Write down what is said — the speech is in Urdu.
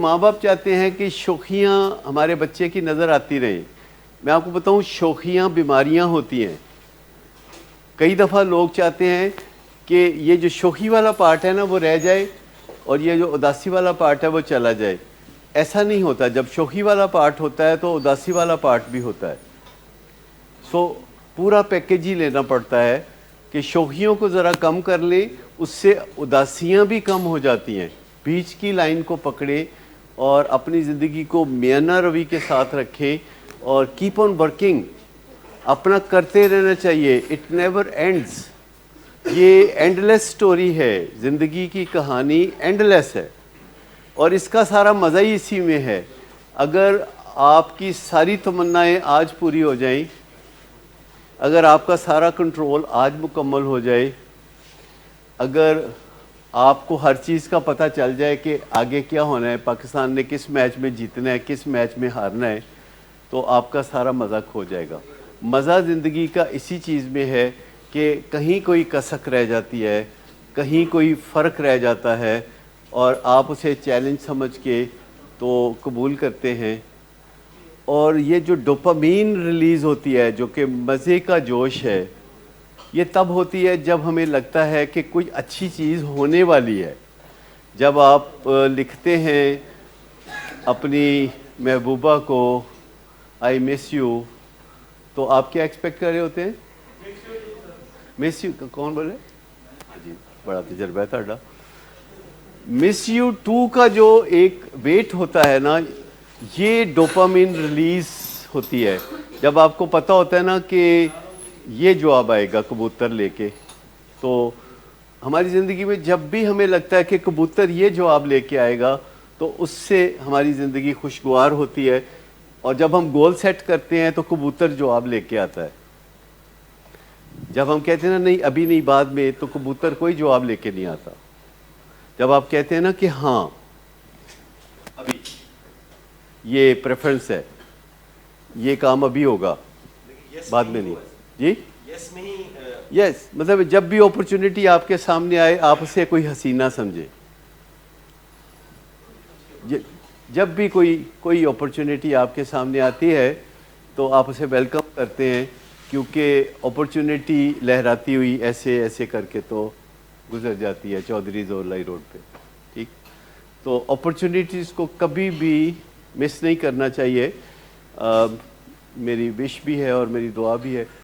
ماں باپ چاہتے ہیں کہ شوخیاں ہمارے بچے کی نظر آتی رہیں. میں آپ کو بتاؤں شوخیاں بیماریاں ہوتی ہیں. کئی دفعہ لوگ چاہتے ہیں کہ یہ جو شوخی والا پارٹ ہے نا وہ رہ جائے اور یہ جو اداسی والا پارٹ ہے وہ چلا جائے. ایسا نہیں ہوتا. جب شوخی والا پارٹ ہوتا ہے تو اداسی والا پارٹ بھی ہوتا ہے. سو پورا پیکیج ہی لینا پڑتا ہے کہ شوخیوں کو ذرا کم کر لیں, اس سے اداسیاں بھی کم ہو جاتی ہیں. بیچ کی لائن کو پکڑیں اور اپنی زندگی کو میانہ روی کے ساتھ رکھیں اور کیپ آن ورکنگ. اپنا کرتے رہنا چاہیے. It never ends. یہ اینڈ لیس سٹوری ہے. زندگی کی کہانی اینڈ لیس ہے اور اس کا سارا مزہ ہی اسی میں ہے. اگر آپ کی ساری تمنائیں آج پوری ہو جائیں, اگر آپ کا سارا کنٹرول آج مکمل ہو جائے, اگر آپ کو ہر چیز کا پتہ چل جائے کہ آگے کیا ہونا ہے, پاکستان نے کس میچ میں جیتنا ہے, کس میچ میں ہارنا ہے, تو آپ کا سارا مزہ کھو جائے گا. مزہ زندگی کا اسی چیز میں ہے کہ کہیں کوئی کسک رہ جاتی ہے, کہیں کوئی فرق رہ جاتا ہے اور آپ اسے چیلنج سمجھ کے تو قبول کرتے ہیں. اور یہ جو ڈوپامین ریلیز ہوتی ہے جو کہ مزے کا جوش ہے, یہ تب ہوتی ہے جب ہمیں لگتا ہے کہ کوئی اچھی چیز ہونے والی ہے. جب آپ لکھتے ہیں اپنی محبوبہ کو آئی مس یو, تو آپ کیا ایکسپیکٹ کر رہے ہوتے ہیں؟ مس یو کون بولے؟ جی بڑا تجربہ ہے تھا. مس یو 2 کا جو ایک ویٹ ہوتا ہے نا, یہ ڈوپامین ریلیز ہوتی ہے. جب آپ کو پتہ ہوتا ہے نا کہ یہ جواب آئے گا کبوتر لے کے, تو ہماری زندگی میں جب بھی ہمیں لگتا ہے کہ کبوتر یہ جواب لے کے آئے گا تو اس سے ہماری زندگی خوشگوار ہوتی ہے. اور جب ہم گول سیٹ کرتے ہیں تو کبوتر جواب لے کے آتا ہے. جب ہم کہتے ہیں نا نہیں ابھی نہیں بعد میں, تو کبوتر کوئی جواب لے کے نہیں آتا. جب آپ کہتے ہیں نا کہ ہاں ابھی یہ پریفرنس ہے, یہ کام ابھی ہوگا, بعد میں نہیں. جی یس, مطلب جب بھی اپرچونٹی آپ کے سامنے آئے آپ اسے کوئی حسینہ سمجھیں. جب بھی کوئی اپرچونٹی آپ کے سامنے آتی ہے تو آپ اسے ویلکم کرتے ہیں, کیونکہ اپرچونٹی لہراتی ہوئی ایسے ایسے کر کے تو گزر جاتی ہے چودھری زور لائی روڈ پہ. ٹھیک, تو اپرچونٹیز کو کبھی بھی مس نہیں کرنا چاہیے. میری وش بھی ہے اور میری دعا بھی ہے.